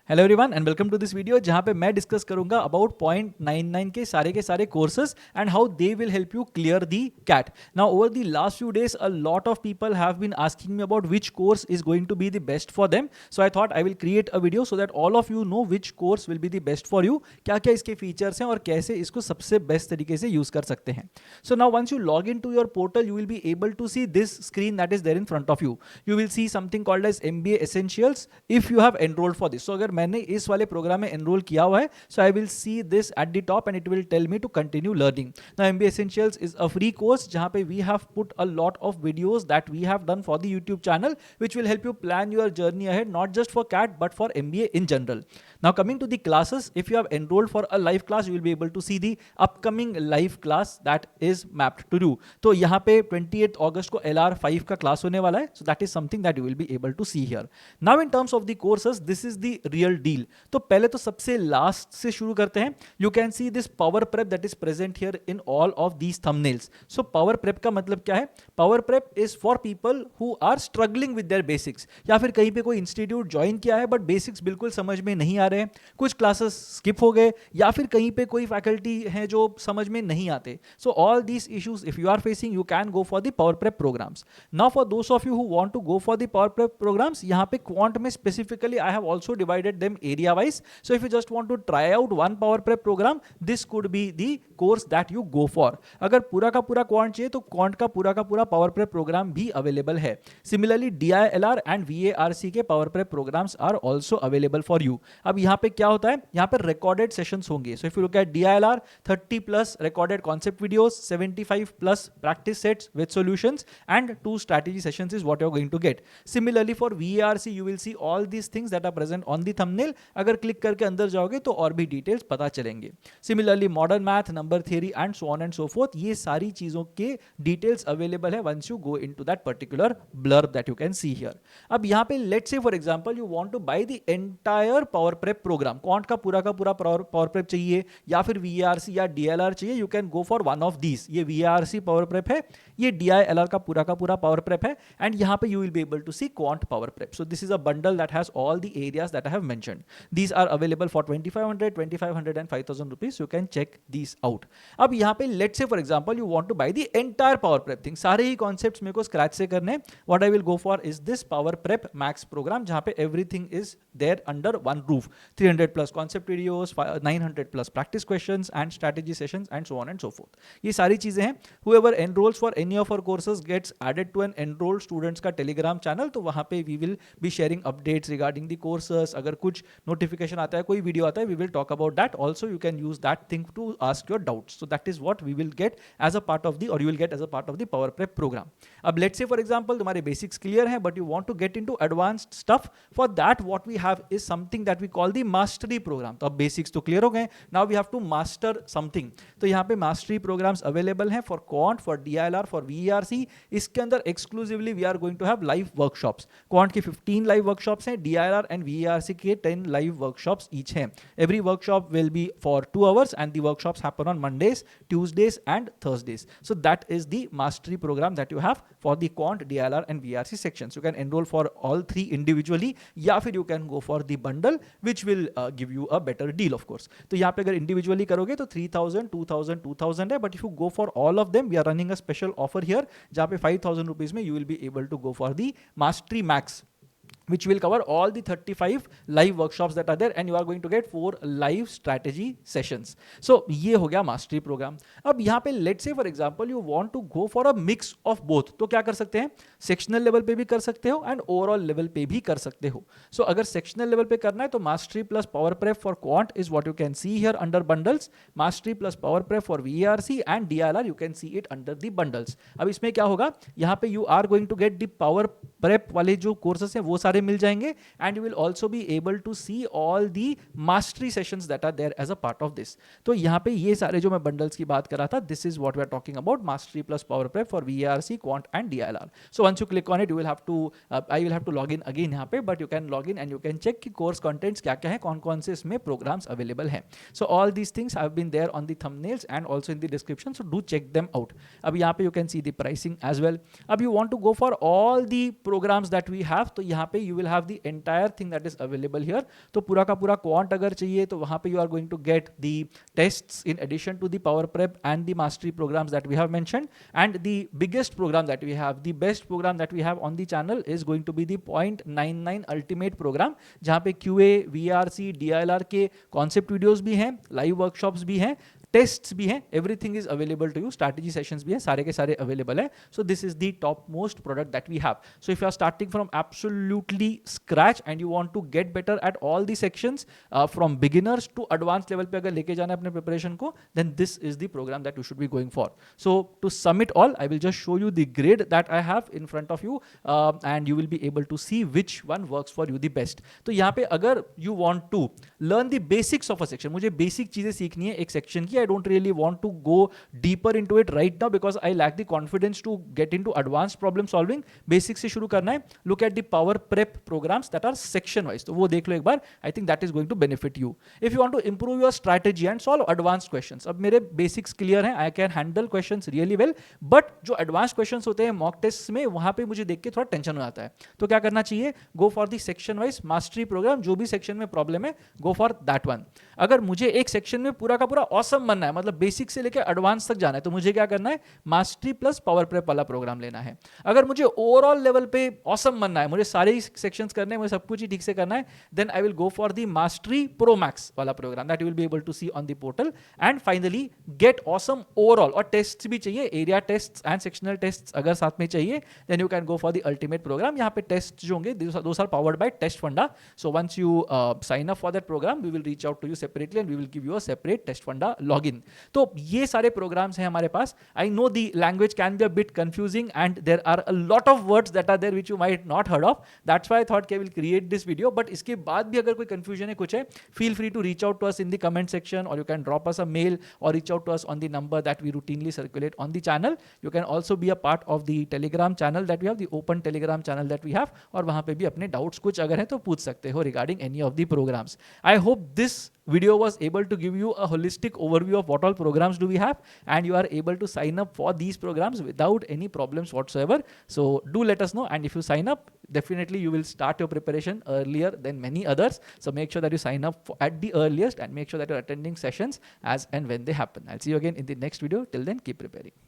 Hello everyone and welcome to this video जहां पे मैं डिस्कस करूंगा अबाउट पॉइंट 99 के सारे courses and how they will help you clear the CAT. Now over the last few days a lot of people have been asking me about which course is going to be the best for them. So I thought I will create a video so that all of you know which course will be the best for you, क्या क्या इसके features हैं और कैसे इसको सबसे best तरीके से यूज कर सकते हैं. So now once you log in to your portal you will be able to see this screen that is there in front of you. You will see something called as MBA Essentials if you have enrolled for this. So अगर मैंने इस वाले programme में enrol किया हुआ है, so I will see this at the top and it will tell me to continue learning. Now MBA Essentials is a free course जहां पे we have put a lot of videos that we have done for the YouTube channel which will help you plan your journey ahead, not just for CAT but for MBA in general. Now coming to the classes, if you have enrolled for a live class you will be able to see the upcoming live class that is mapped to you. तो यहाँ पे 28 अगस्त को LR5 का class होने वाला है, so that is something that you will be able to see here. Now in terms of the courses, this is the real deal. तो पहले तो सबसे लास्ट से शुरू करते हैं. You can see this power prep that is present here in all of these thumbnails. So power prep का मतलब क्या है? Power prep is for people who are struggling with their basics. या फिर कहीं पे कोई इंस्टीट्यूट ज्वाइन किया है बट बेसिक्स बिल्कुल समझ में नहीं आ रहे हैं, कुछ क्लासेस स्किप हो गए, या फिर कहीं पे कोई फैकल्टी है जो समझ में नहीं आते. So all these issues if you are facing you can go for the power prep programs. Now for those of you who want to go for the power prep programs, यहाँ पे quant में specifically I have also divided them area wise. So if you just want to try out one power prep program, this could be the course that you go for. अगर पूरा का पूरा quant चाहिए तो quant का पूरा power prep program भी available है. सिमिलरली DILR एंड VARC के power prep programs are also available for you. अब यहाँ पे क्या होता है, यहाँ पे रिकॉर्डेड सेशंस होंगे. सो if you look at DILR, 30 plus recorded concept videos, 75 plus practice sets with solutions and 2 strategy sessions is what you are going to get. Similarly for VARC you will see all these things that are present on the thumbnail. अगर click करके अंदर जाओगे तो और भी details पता चलेंगे. Similarly modern math, number theory and so on and so forth, ये सारी चीजों के डिटेल्स अवेलेबल है once you go into that particular blurb that you can see here. अब यहाँ पे let's say for example you want to buy the entire power prep program, quant का पूरा power prep चाहिए या फिर VARC या DLR चाहिए, you can go for one of these. ये VARC power prep है, ये DILR का पूरा power prep है, and यहाँ पे you will be able to see quant power prep. So this is a bundle that has all the areas that I have mentioned. These are available for 2500 and 5000 rupees. You can check these out. अब यहाँ पे let's say for example you want to buy the entire power prep thing, सारे ही concepts मेरे को scratch से करने. What I will go for is this power prep max program जहाँ पे everything is there under one roof. 300 plus concept videos, 900 plus practice questions and strategy sessions and so on and so forth. ये सारी चीजें हैं. Whoever enrolls for any of our courses gets added to an enrolled students का Telegram channel. तो वहां पे we will be sharing updates regarding the courses. अगर कुछ नोटिफिकेशन आता है, कोई वीडियो आता है, we will talk about that. Also you can use that thing to ask your doubts. So that is what we will get as a part of the, और you will get as a part of the power prep program. अब let's say for example तुम्हारे basics clear है but you want to get into advanced stuff. For that what we have is something that we call the mastery program. तो अब basics तो clear हो गए, now we have to master something. तो यहाँ पे mastery programs available हैं for quant, for DILR, for VARC. इसके अंदर exclusively we are going to have live workshops. Quant के 15 लाइव वर्कशॉप्स हैं, DILR एंड VARC के 10 लाइव वर्कशॉप्स ईच हैं. Every workshop will be for 2 hours and the workshops happen on Mondays, Tuesdays and Thursdays. So that is the mastery program that you have for the quant, DILR and VARC sections. You can enroll for all 3 individually या फिर you can go for the bundle which will give you a better deal of course. तो यहाँ पे अगर individually करोगे तो 3000, 2000, 2000 है, but if you go for all of them we are running a special offer here जहाँ पे 5000 rupees में you will be able to go for the Mastery Max, which will cover all the 35 live workshops that are there and you are going to get 4 live strategy sessions. So ये हो गया mastery program. अब यहाँ पे let's say for example you want to go for a mix of both, तो क्या कर सकते हैं, sectional level पे भी कर सकते हो and overall level पे भी कर सकते हो. So अगर sectional level पे करना है तो mastery plus power prep for quant is what you can see here under bundles. Mastery plus power prep for VARC and DILR you can see it under the bundles. अब इसमें क्या होगा, यहाँ पे you are going to get the power prep वाले जो courses हैं वो सारे मिल जाएंगे and you will also be able to see all the mastery sessions that are there as a part of this. तो यहाँ पे ये सारे जो मैं बंडल्स की बात कर रहा था, this is what we are talking about, mastery plus power prep for VARC, quant and DILR. So once you click on it you will have to, I will have to log in again यहाँ पे, but you can log in and you can check कि course contents क्या क्या है, कौन कौन से इसमें प्रोग्राम्स अवेलेबल हैं. So all these things have been there on the thumbnails and also in the description, so do check them out. अब यहाँ पे you can see the pricing as well. अब you want to go for all the programs that we have, तो यहाँ पे you will have the entire thing that is available here. तो पूरा का पूरा quant अगर चाहिए तो वहाँ पे you are going to get the tests in addition to the power prep and the mastery programs that we have mentioned. And the biggest program that we have, the best program that we have on the channel is going to be the 0.99 ultimate program, जहाँ पे QA, VRC, DLR के concept videos भी हैं, live workshops भी हैं, tests भी हैं, everything is available to you, strategy sessions भी हैं, सारे के सारे अवेलेबल है. So this is the top most product that we have. So if you are starting from absolutely scratch and you want to get better at all the sections from beginners to advance level पे अगर लेके जाना है अपने preparation को, then this is the programme that you should be going for. So to sum it all, I will just show you the grade that I have in front of you and you will be able to see which one works for you the best. तो यहाँ पे अगर you want to learn the basics of a section, मुझे basic चीजें सीखनी है एक section की, I don't really want to go deeper into it right now because I lack the confidence to get into advanced problem solving. Basics से शुरू करना है. Look at the power prep programs that are section wise. तो वो देख लो एक बार. I think that is going to benefit you. If you want to improve your strategy and solve advanced questions, अब मेरे basics clear हैं. I can handle questions really well. But जो advanced questions होते हैं mock tests में, वहाँ पे मुझे देख के थोड़ा टेंशन हो जाता है. तो क्या करना चाहिए? Go for the section wise mastery program. जो भी सेक्शन में प्रॉब्लम है, go for that one. अगर मुझे एक सेक्शन में पूरा का पूरा awesome बनना है, मतलब बेसिक से लेकर एडवांस तक जाना है, तो मुझे क्या करना है? मास्टरी प्लस पावर प्रेप वाला प्रोग्राम लेना है. अगर मुझे ओवरऑल लेवल पे ऑसम बनना है, मुझे सारे ही सेक्शंस करने हैं, मुझे सब कुछ ही ठीक से करना है, then I will go for the mastery pro max वाला program that you will be able to see on the portal. And finally get awesome overall. और टेस्ट भी चाहिए, area test and sectional test अगर साथ में चाहिए, then you can go for the ultimate program. यहाँ पे टेस्ट जो होंगे those are powered by Test Funda. So once you sign up for that programme, we will reach out to you separately and we will give you a separate Test Funda login. तो ये सारे programs हैं हमारे पास. I know the language can be a bit confusing and there are a lot of words that are there which you might not heard of. That's why I thought I will create this video. But इसके बाद भी अगर कोई confusion है, कुछ है, feel free to reach out to us in the comment section, और you can drop us a mail और reach out to us on the number that we routinely circulate on the channel. You can also be a part of the telegram channel that we have, the open telegram channel that we have, और वहां पे भी अपने doubts कुछ अगर है तो पूछ सकते हो regarding any of the programs. I hope this video was able to give you a holistic overview of what all programs do we have, and you are able to sign up for these programs without any problems whatsoever. So do let us know, and if you sign up, definitely you will start your preparation earlier than many others. So make sure that you sign up at the earliest and make sure that you're attending sessions as and when they happen. I'll see you again in the next video. Till then, keep preparing.